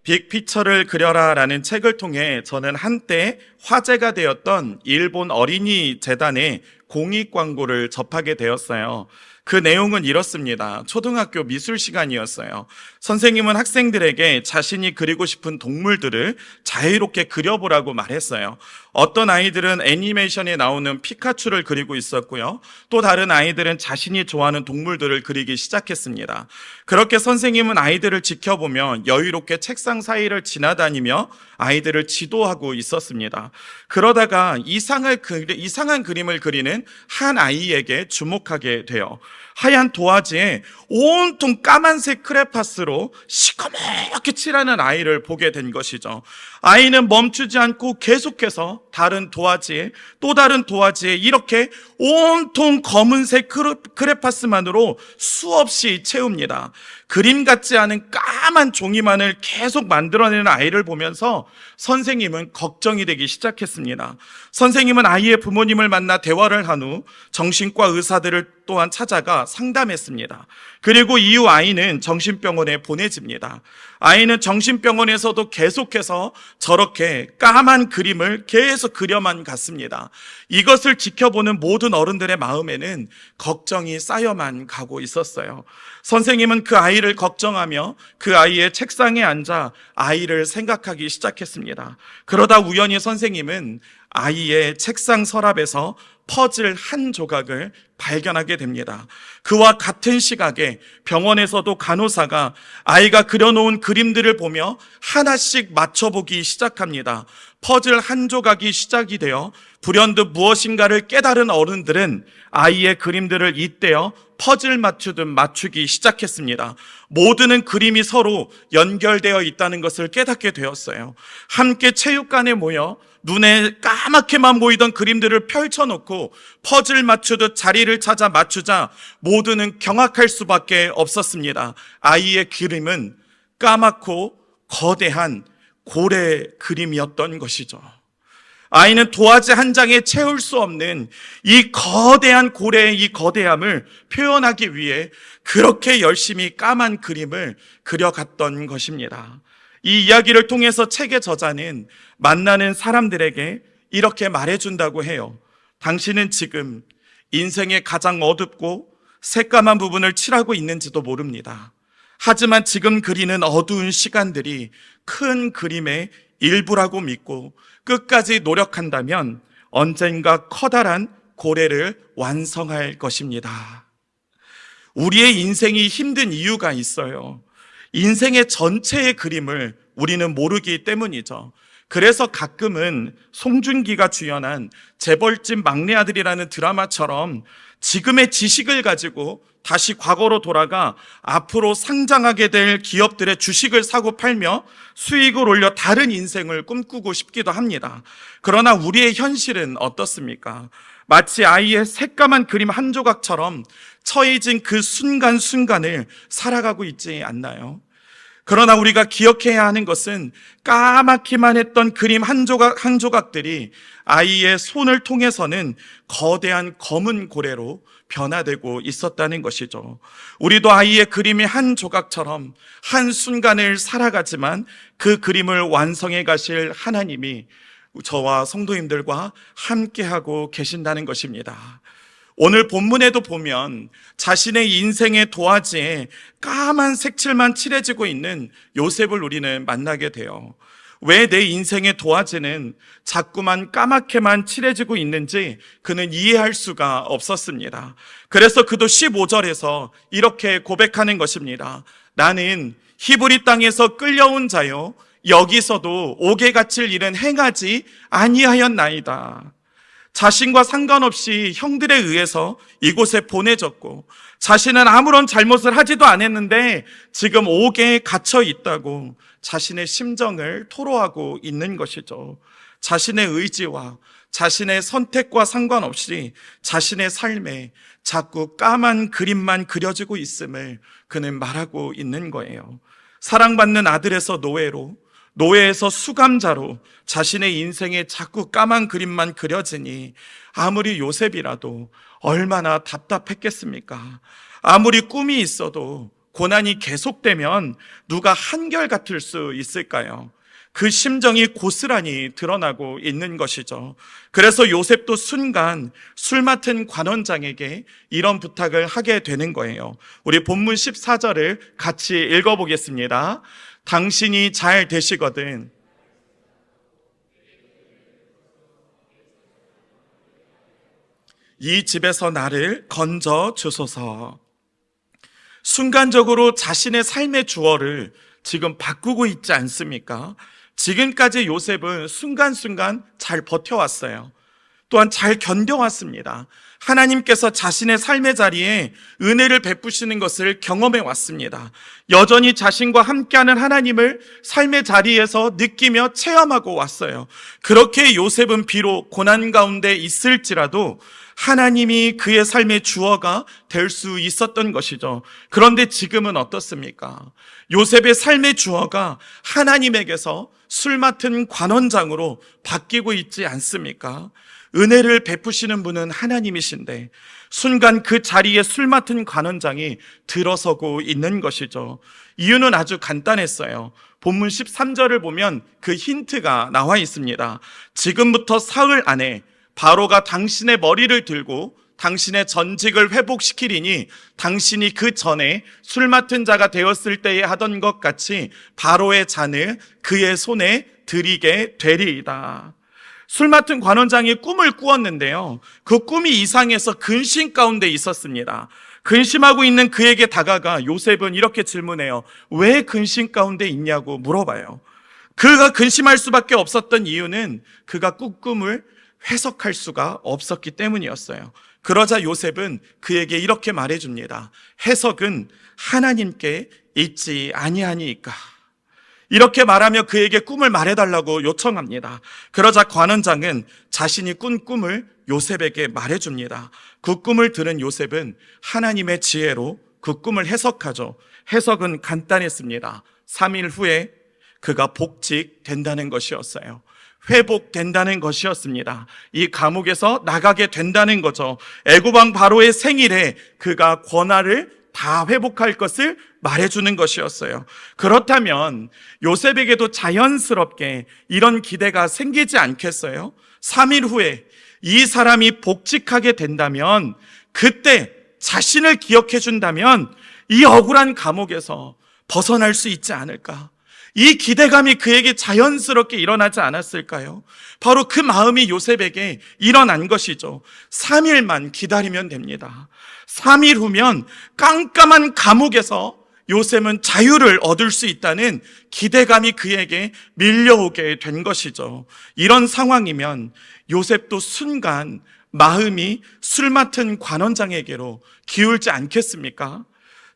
빅피처를 그려라라는 책을 통해 저는 한때 화제가 되었던 일본 어린이 재단의 공익 광고를 접하게 되었어요. 그 내용은 이렇습니다. 초등학교 미술 시간이었어요. 선생님은 학생들에게 자신이 그리고 싶은 동물들을 자유롭게 그려보라고 말했어요. 어떤 아이들은 애니메이션에 나오는 피카츄를 그리고 있었고요. 또 다른 아이들은 자신이 좋아하는 동물들을 그리기 시작했습니다. 그렇게 선생님은 아이들을 지켜보며 여유롭게 책상 사이를 지나다니며 아이들을 지도하고 있었습니다. 그러다가 이상한 그림을 그리는 한 아이에게 주목하게 돼요. 하얀 도화지에 온통 까만색 크레파스로 시커멓게 칠하는 아이를 보게 된 것이죠. 아이는 멈추지 않고 계속해서 다른 도화지에 또 다른 도화지에 이렇게 온통 검은색 크레파스만으로 수없이 채웁니다. 그림 같지 않은 까만 종이만을 계속 만들어내는 아이를 보면서 선생님은 걱정이 되기 시작했습니다. 선생님은 아이의 부모님을 만나 대화를 한 후 정신과 의사들을 또한 찾아가 상담했습니다. 그리고 이후 아이는 정신병원에 보내집니다. 아이는 정신병원에서도 계속해서 저렇게 까만 그림을 계속 그려만 갔습니다. 이것을 지켜보는 모든 어른들의 마음에는 걱정이 쌓여만 가고 있었어요. 선생님은 그 아이를 걱정하며 그 아이의 책상에 앉아 아이를 생각하기 시작했습니다. 그러다 우연히 선생님은 아이의 책상 서랍에서 퍼즐 한 조각을 발견하게 됩니다. 그와 같은 시각에 병원에서도 간호사가 아이가 그려놓은 그림들을 보며 하나씩 맞춰보기 시작합니다. 퍼즐 한 조각이 시작이 되어 불현듯 무엇인가를 깨달은 어른들은 아이의 그림들을 잇대어 퍼즐 맞추듯 맞추기 시작했습니다. 모두는 그림이 서로 연결되어 있다는 것을 깨닫게 되었어요. 함께 체육관에 모여 눈에 까맣게만 보이던 그림들을 펼쳐놓고 퍼즐 맞추듯 자리를 찾아 맞추자 모두는 경악할 수밖에 없었습니다. 아이의 그림은 까맣고 거대한 고래 그림이었던 것이죠. 아이는 도화지 한 장에 채울 수 없는 이 거대한 고래의 이 거대함을 표현하기 위해 그렇게 열심히 까만 그림을 그려갔던 것입니다. 이 이야기를 통해서 책의 저자는 만나는 사람들에게 이렇게 말해준다고 해요. 당신은 지금 인생의 가장 어둡고 새까만 부분을 칠하고 있는지도 모릅니다. 하지만 지금 그리는 어두운 시간들이 큰 그림의 일부라고 믿고 끝까지 노력한다면 언젠가 커다란 고래를 완성할 것입니다. 우리의 인생이 힘든 이유가 있어요. 인생의 전체의 그림을 우리는 모르기 때문이죠. 그래서 가끔은 송중기가 주연한 재벌집 막내 아들이라는 드라마처럼 지금의 지식을 가지고 다시 과거로 돌아가 앞으로 상장하게 될 기업들의 주식을 사고 팔며 수익을 올려 다른 인생을 꿈꾸고 싶기도 합니다. 그러나 우리의 현실은 어떻습니까? 마치 아이의 새까만 그림 한 조각처럼 처해진 그 순간순간을 살아가고 있지 않나요? 그러나 우리가 기억해야 하는 것은 까맣기만 했던 그림 한 조각들이 아이의 손을 통해서는 거대한 검은 고래로 변화되고 있었다는 것이죠. 우리도 아이의 그림의 한 조각처럼 한 순간을 살아가지만 그 그림을 완성해 가실 하나님이 저와 성도님들과 함께하고 계신다는 것입니다. 오늘 본문에도 보면 자신의 인생의 도화지에 까만 색칠만 칠해지고 있는 요셉을 우리는 만나게 돼요. 왜 내 인생의 도화지는 자꾸만 까맣게만 칠해지고 있는지 그는 이해할 수가 없었습니다. 그래서 그도 15절에서 이렇게 고백하는 것입니다. 나는 히브리 땅에서 끌려온 자요 여기서도 옥에 갇힐 일은 행하지 아니하였나이다. 자신과 상관없이 형들에 의해서 이곳에 보내졌고 자신은 아무런 잘못을 하지도 않았는데 지금 옥에 갇혀 있다고 자신의 심정을 토로하고 있는 것이죠. 자신의 의지와 자신의 선택과 상관없이 자신의 삶에 자꾸 까만 그림만 그려지고 있음을 그는 말하고 있는 거예요. 사랑받는 아들에서 노예로, 노예에서 수감자로 자신의 인생에 자꾸 까만 그림만 그려지니 아무리 요셉이라도 얼마나 답답했겠습니까? 아무리 꿈이 있어도 고난이 계속되면 누가 한결같을 수 있을까요? 그 심정이 고스란히 드러나고 있는 것이죠. 그래서 요셉도 순간 술 맡은 관원장에게 이런 부탁을 하게 되는 거예요. 우리 본문 14절을 같이 읽어보겠습니다. 당신이 잘 되시거든 이 집에서 나를 건져 주소서. 순간적으로 자신의 삶의 주어를 지금 바꾸고 있지 않습니까? 지금까지 요셉은 순간순간 잘 버텨왔어요. 또한 잘 견뎌왔습니다. 하나님께서 자신의 삶의 자리에 은혜를 베푸시는 것을 경험해 왔습니다. 여전히 자신과 함께하는 하나님을 삶의 자리에서 느끼며 체험하고 왔어요. 그렇게 요셉은 비록 고난 가운데 있을지라도 하나님이 그의 삶의 주어가 될 수 있었던 것이죠. 그런데 지금은 어떻습니까? 요셉의 삶의 주어가 하나님에게서 술 맡은 관원장으로 바뀌고 있지 않습니까? 은혜를 베푸시는 분은 하나님이신데 순간 그 자리에 술 맡은 관원장이 들어서고 있는 것이죠. 이유는 아주 간단했어요. 본문 13절을 보면 그 힌트가 나와 있습니다. 지금부터 사흘 안에 바로가 당신의 머리를 들고 당신의 전직을 회복시키리니 당신이 그 전에 술 맡은 자가 되었을 때에 하던 것 같이 바로의 잔을 그의 손에 드리게 되리이다. 술 맡은 관원장이 꿈을 꾸었는데요. 그 꿈이 이상해서 근심 가운데 있었습니다. 근심하고 있는 그에게 다가가 요셉은 이렇게 질문해요. 왜 근심 가운데 있냐고 물어봐요. 그가 근심할 수밖에 없었던 이유는 그가 꾼 꿈을 해석할 수가 없었기 때문이었어요. 그러자 요셉은 그에게 이렇게 말해줍니다. 해석은 하나님께 있지 아니하니까. 이렇게 말하며 그에게 꿈을 말해달라고 요청합니다. 그러자 관원장은 자신이 꾼 꿈을 요셉에게 말해줍니다. 그 꿈을 들은 요셉은 하나님의 지혜로 그 꿈을 해석하죠. 해석은 간단했습니다. 3일 후에 그가 복직된다는 것이었어요. 회복된다는 것이었습니다. 이 감옥에서 나가게 된다는 거죠. 애굽왕 바로의 생일에 그가 권한을 다 회복할 것을 말해주는 것이었어요. 그렇다면 요셉에게도 자연스럽게 이런 기대가 생기지 않겠어요? 3일 후에 이 사람이 복직하게 된다면, 그때 자신을 기억해 준다면 이 억울한 감옥에서 벗어날 수 있지 않을까? 이 기대감이 그에게 자연스럽게 일어나지 않았을까요? 바로 그 마음이 요셉에게 일어난 것이죠. 3일만 기다리면 됩니다. 3일 후면 깜깜한 감옥에서 요셉은 자유를 얻을 수 있다는 기대감이 그에게 밀려오게 된 것이죠. 이런 상황이면 요셉도 순간 마음이 술 맡은 관원장에게로 기울지 않겠습니까?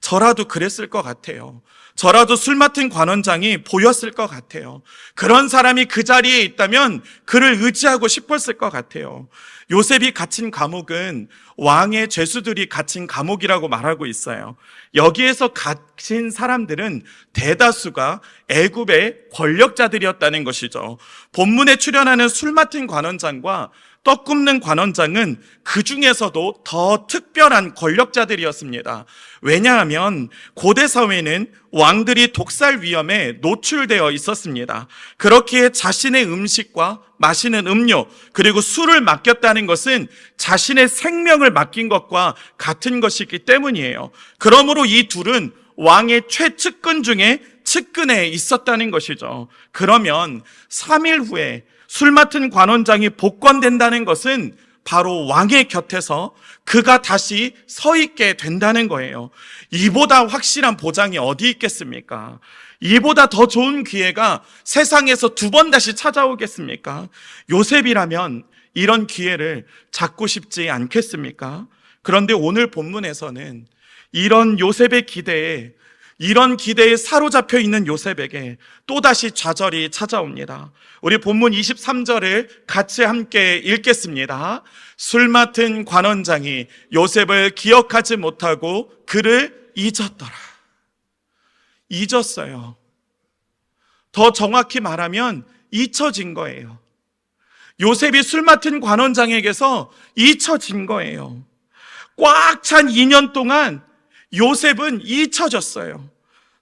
저라도 그랬을 것 같아요. 저라도 술 맡은 관원장이 보였을 것 같아요. 그런 사람이 그 자리에 있다면 그를 의지하고 싶었을 것 같아요. 요셉이 갇힌 감옥은 왕의 죄수들이 갇힌 감옥이라고 말하고 있어요. 여기에서 갇힌 사람들은 대다수가 애굽의 권력자들이었다는 것이죠. 본문에 출연하는 술 맡은 관원장과 떡 굽는 관원장은 그 중에서도 더 특별한 권력자들이었습니다. 왜냐하면 고대 사회는 왕들이 독살 위험에 노출되어 있었습니다. 그렇기에 자신의 음식과 마시는 음료, 그리고 술을 맡겼다는 것은 자신의 생명을 맡긴 것과 같은 것이기 때문이에요. 그러므로 이 둘은 왕의 최측근 중에 측근에 있었다는 것이죠. 그러면 3일 후에 술 맡은 관원장이 복권된다는 것은 바로 왕의 곁에서 그가 다시 서 있게 된다는 거예요. 이보다 확실한 보장이 어디 있겠습니까? 이보다 더 좋은 기회가 세상에서 두 번 다시 찾아오겠습니까? 요셉이라면 이런 기회를 잡고 싶지 않겠습니까? 그런데 오늘 본문에서는 이런 요셉의 기대에, 이런 기대에 사로잡혀 있는 요셉에게 또다시 좌절이 찾아옵니다. 우리 본문 23절을 같이 함께 읽겠습니다. 술 맡은 관원장이 요셉을 기억하지 못하고 그를 잊었더라. 잊었어요. 더 정확히 말하면 잊혀진 거예요. 요셉이 술 맡은 관원장에게서 잊혀진 거예요. 꽉 찬 2년 동안 요셉은 잊혀졌어요.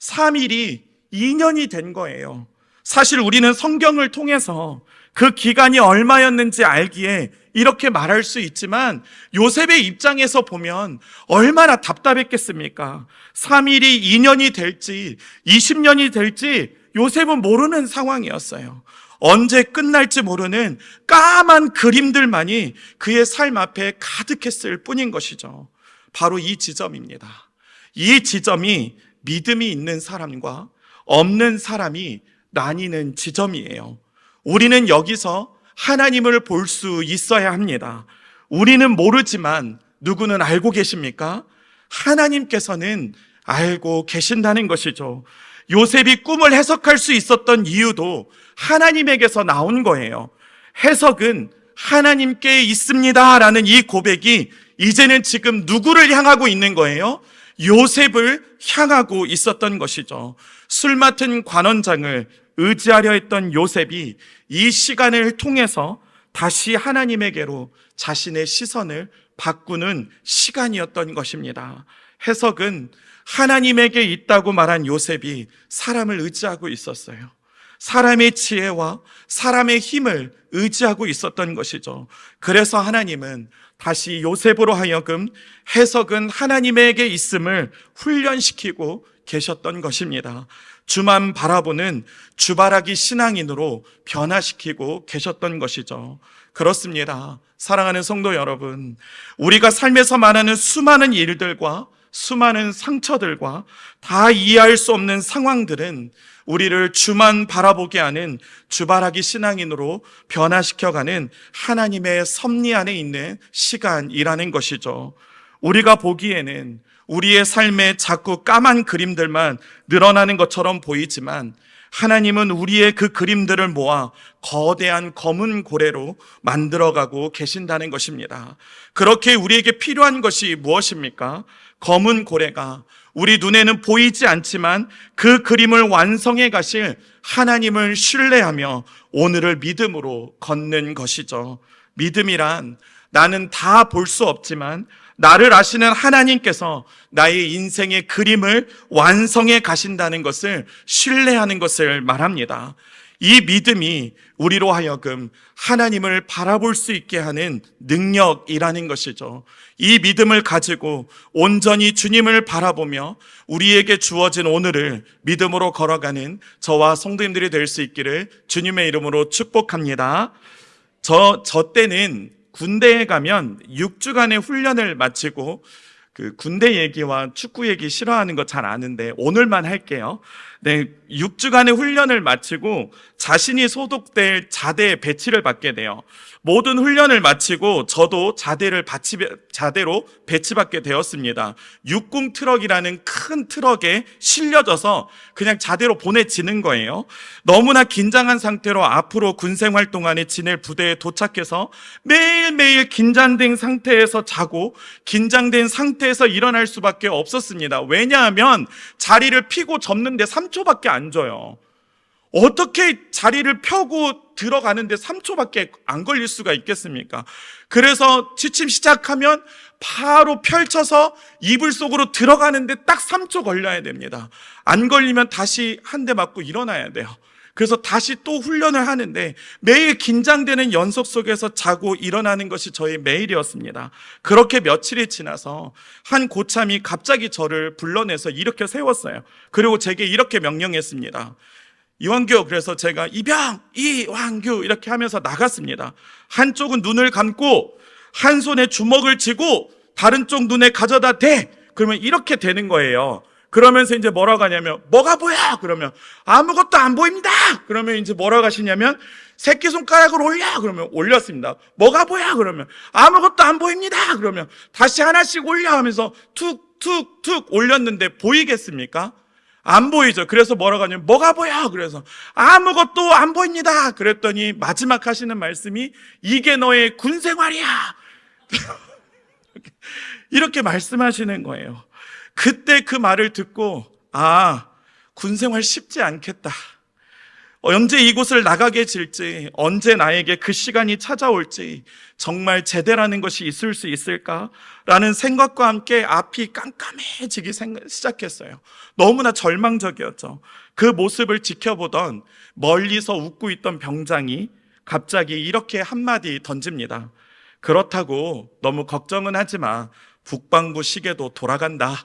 3일이 2년이 된 거예요. 사실 우리는 성경을 통해서 그 기간이 얼마였는지 알기에 이렇게 말할 수 있지만 요셉의 입장에서 보면 얼마나 답답했겠습니까? 3일이 2년이 될지 20년이 될지 요셉은 모르는 상황이었어요. 언제 끝날지 모르는 까만 그림들만이 그의 삶 앞에 가득했을 뿐인 것이죠. 바로 이 지점입니다. 이 지점이 믿음이 있는 사람과 없는 사람이 나뉘는 지점이에요. 우리는 여기서 하나님을 볼 수 있어야 합니다. 우리는 모르지만 누구는 알고 계십니까? 하나님께서는 알고 계신다는 것이죠. 요셉이 꿈을 해석할 수 있었던 이유도 하나님에게서 나온 거예요. 해석은 하나님께 있습니다 라는 이 고백이 이제는 지금 누구를 향하고 있는 거예요? 요셉을 향하고 있었던 것이죠. 술 맡은 관원장을 의지하려 했던 요셉이 이 시간을 통해서 다시 하나님에게로 자신의 시선을 바꾸는 시간이었던 것입니다. 해석은 하나님에게 있다고 말한 요셉이 사람을 의지하고 있었어요. 사람의 지혜와 사람의 힘을 의지하고 있었던 것이죠. 그래서 하나님은 다시 요셉으로 하여금 해석은 하나님에게 있음을 훈련시키고 계셨던 것입니다. 주만 바라보는 주바라기 신앙인으로 변화시키고 계셨던 것이죠. 그렇습니다. 사랑하는 성도 여러분, 우리가 삶에서 만나는 수많은 일들과 수많은 상처들과 다 이해할 수 없는 상황들은 우리를 주만 바라보게 하는 주바라기 신앙인으로 변화시켜가는 하나님의 섭리 안에 있는 시간이라는 것이죠. 우리가 보기에는 우리의 삶에 자꾸 까만 그림들만 늘어나는 것처럼 보이지만 하나님은 우리의 그 그림들을 모아 거대한 검은 고래로 만들어가고 계신다는 것입니다. 그렇게 우리에게 필요한 것이 무엇입니까? 검은 고래가 우리 눈에는 보이지 않지만 그 그림을 완성해 가실 하나님을 신뢰하며 오늘을 믿음으로 걷는 것이죠. 믿음이란 나는 다 볼 수 없지만 나를 아시는 하나님께서 나의 인생의 그림을 완성해 가신다는 것을 신뢰하는 것을 말합니다. 이 믿음이 우리로 하여금 하나님을 바라볼 수 있게 하는 능력이라는 것이죠. 이 믿음을 가지고 온전히 주님을 바라보며 우리에게 주어진 오늘을 믿음으로 걸어가는 저와 성도님들이 될 수 있기를 주님의 이름으로 축복합니다. 저 때는 군대에 가면 6주간의 훈련을 마치고 그 군대 얘기와 축구 얘기 싫어하는 거 잘 아는데 오늘만 할게요. 네, 6주간의 훈련을 마치고 자신이 소속될 자대에 배치를 받게 돼요. 모든 훈련을 마치고 저도 자대로 배치받게 되었습니다. 육궁 트럭이라는 큰 트럭에 실려져서 그냥 자대로 보내지는 거예요. 너무나 긴장한 상태로 앞으로 군생 활동안에 지낼 부대에 도착해서 매일매일 긴장된 상태에서 자고 긴장된 상태에서 일어날 수밖에 없었습니다. 왜냐하면 자리를 피고 접는데 3초밖에 안 줘요. 어떻게 자리를 펴고 들어가는데 3초밖에 안 걸릴 수가 있겠습니까? 그래서 취침 시작하면 바로 펼쳐서 이불 속으로 들어가는데 딱 3초 걸려야 됩니다. 안 걸리면 다시 한 대 맞고 일어나야 돼요. 그래서 다시 또 훈련을 하는데 매일 긴장되는 연속 속에서 자고 일어나는 것이 저의 매일이었습니다. 그렇게 며칠이 지나서 한 고참이 갑자기 저를 불러내서 일으켜 세웠어요. 그리고 제게 이렇게 명령했습니다. 이완규, 그래서 제가 이병, 이완규 이렇게 하면서 나갔습니다. 한쪽은 눈을 감고 한 손에 주먹을 쥐고 다른 쪽 눈에 가져다 대. 그러면 이렇게 되는 거예요. 그러면서 이제 뭐라고 하냐면 뭐가 보여? 그러면 아무것도 안 보입니다. 그러면 이제 뭐라고 하시냐면 새끼손가락을 올려. 그러면 올렸습니다. 뭐가 보여? 그러면 아무것도 안 보입니다. 그러면 다시 하나씩 올려 하면서 툭툭툭 올렸는데 보이겠습니까? 안 보이죠. 그래서 뭐라고 하냐면 뭐가 보여? 그래서 아무것도 안 보입니다. 그랬더니 마지막 하시는 말씀이 이게 너의 군생활이야. 이렇게 말씀하시는 거예요. 그때 그 말을 듣고 군생활 쉽지 않겠다. 언제 이곳을 나가게 질지, 언제 나에게 그 시간이 찾아올지, 정말 제대라는 것이 있을 수 있을까라는 생각과 함께 앞이 깜깜해지기 시작했어요. 너무나 절망적이었죠. 그 모습을 지켜보던 멀리서 웃고 있던 병장이 갑자기 이렇게 한마디 던집니다. 그렇다고 너무 걱정은 하지 마. 국방부 시계도 돌아간다.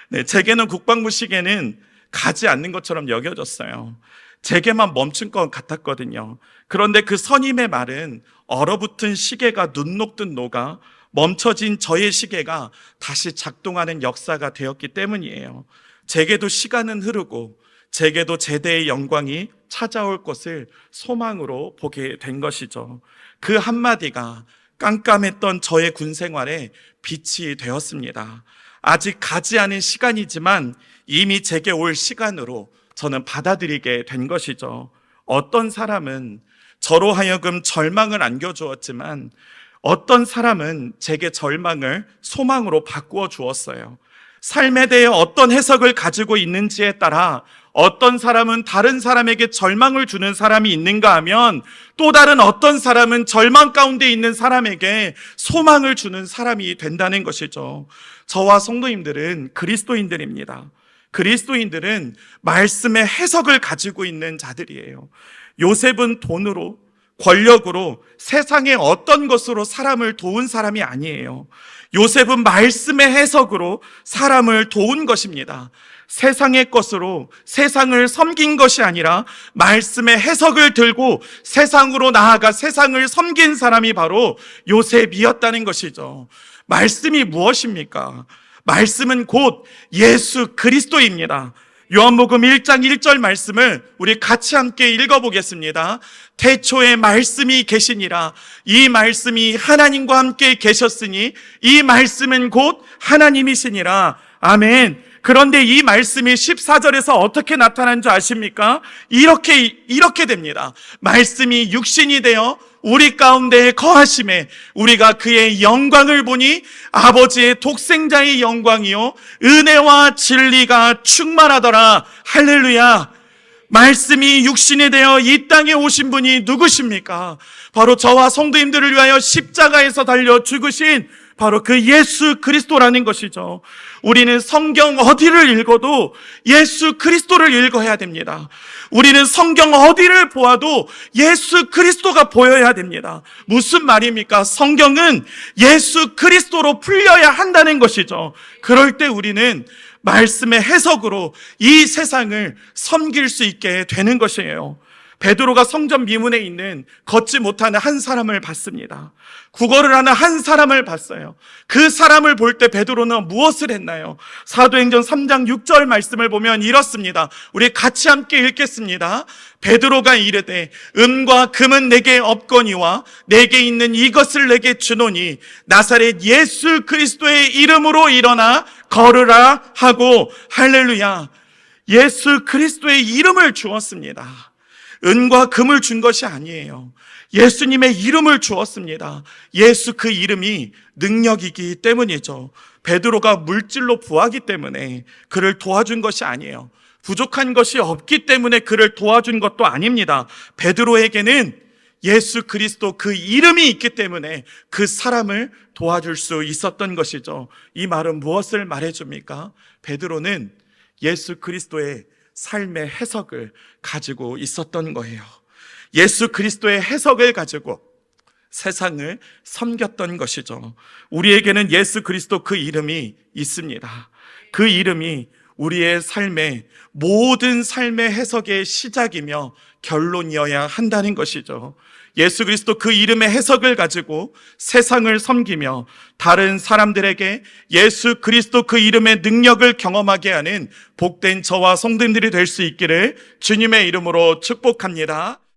네, 제게는 국방부 시계는 가지 않는 것처럼 여겨졌어요. 제게만 멈춘 것 같았거든요. 그런데 그 선임의 말은 얼어붙은 시계가 눈 녹듯 녹아 멈춰진 저의 시계가 다시 작동하는 역사가 되었기 때문이에요. 제게도 시간은 흐르고 제게도 제대의 영광이 찾아올 것을 소망으로 보게 된 것이죠. 그 한마디가 깜깜했던 저의 군 생활에 빛이 되었습니다. 아직 가지 않은 시간이지만 이미 제게 올 시간으로 저는 받아들이게 된 것이죠. 어떤 사람은 저로 하여금 절망을 안겨주었지만 어떤 사람은 제게 절망을 소망으로 바꾸어 주었어요. 삶에 대해 어떤 해석을 가지고 있는지에 따라 어떤 사람은 다른 사람에게 절망을 주는 사람이 있는가 하면 또 다른 어떤 사람은 절망 가운데 있는 사람에게 소망을 주는 사람이 된다는 것이죠. 저와 성도님들은 그리스도인들입니다. 그리스도인들은 말씀의 해석을 가지고 있는 자들이에요. 요셉은 돈으로, 권력으로, 세상의 어떤 것으로 사람을 도운 사람이 아니에요. 요셉은 말씀의 해석으로 사람을 도운 것입니다. 세상의 것으로 세상을 섬긴 것이 아니라 말씀의 해석을 들고 세상으로 나아가 세상을 섬긴 사람이 바로 요셉이었다는 것이죠. 말씀이 무엇입니까? 말씀은 곧 예수 그리스도입니다. 요한복음 1장 1절 말씀을 우리 같이 함께 읽어보겠습니다. 태초에 말씀이 계시니라. 이 말씀이 하나님과 함께 계셨으니 이 말씀은 곧 하나님이시니라. 아멘. 그런데 이 말씀이 14절에서 어떻게 나타난 줄 아십니까? 이렇게 됩니다. 말씀이 육신이 되어 우리 가운데 거하심에 우리가 그의 영광을 보니 아버지의 독생자의 영광이요 은혜와 진리가 충만하더라. 할렐루야. 말씀이 육신이 되어 이 땅에 오신 분이 누구십니까? 바로 저와 성도님들을 위하여 십자가에서 달려 죽으신 바로 그 예수 그리스도라는 것이죠. 우리는 성경 어디를 읽어도 예수 그리스도를 읽어야 됩니다. 우리는 성경 어디를 보아도 예수 그리스도가 보여야 됩니다. 무슨 말입니까? 성경은 예수 그리스도로 풀려야 한다는 것이죠. 그럴 때 우리는 말씀의 해석으로 이 세상을 섬길 수 있게 되는 것이에요. 베드로가 성전 미문에 있는 걷지 못하는 한 사람을 봤습니다. 구걸을 하는 한 사람을 봤어요. 그 사람을 볼 때 베드로는 무엇을 했나요? 사도행전 3장 6절 말씀을 보면 이렇습니다. 우리 같이 함께 읽겠습니다. 베드로가 이르되 은과 금은 내게 없거니와 내게 있는 이것을 내게 주노니 나사렛 예수 그리스도의 이름으로 일어나 걸으라 하고 할렐루야. 예수 그리스도의 이름을 주었습니다. 은과 금을 준 것이 아니에요. 예수님의 이름을 주었습니다. 예수 그 이름이 능력이기 때문이죠. 베드로가 물질로 부하기 때문에 그를 도와준 것이 아니에요. 부족한 것이 없기 때문에 그를 도와준 것도 아닙니다. 베드로에게는 예수 그리스도 그 이름이 있기 때문에 그 사람을 도와줄 수 있었던 것이죠. 이 말은 무엇을 말해줍니까? 베드로는 예수 그리스도의 삶의 해석을 가지고 있었던 거예요. 예수 그리스도의 해석을 가지고 세상을 섬겼던 것이죠. 우리에게는 예수 그리스도 그 이름이 있습니다. 그 이름이 우리의 삶의 모든 삶의 해석의 시작이며 결론이어야 한다는 것이죠. 예수 그리스도 그 이름의 해석을 가지고 세상을 섬기며 다른 사람들에게 예수 그리스도 그 이름의 능력을 경험하게 하는 복된 저와 성도님들이 될 수 있기를 주님의 이름으로 축복합니다.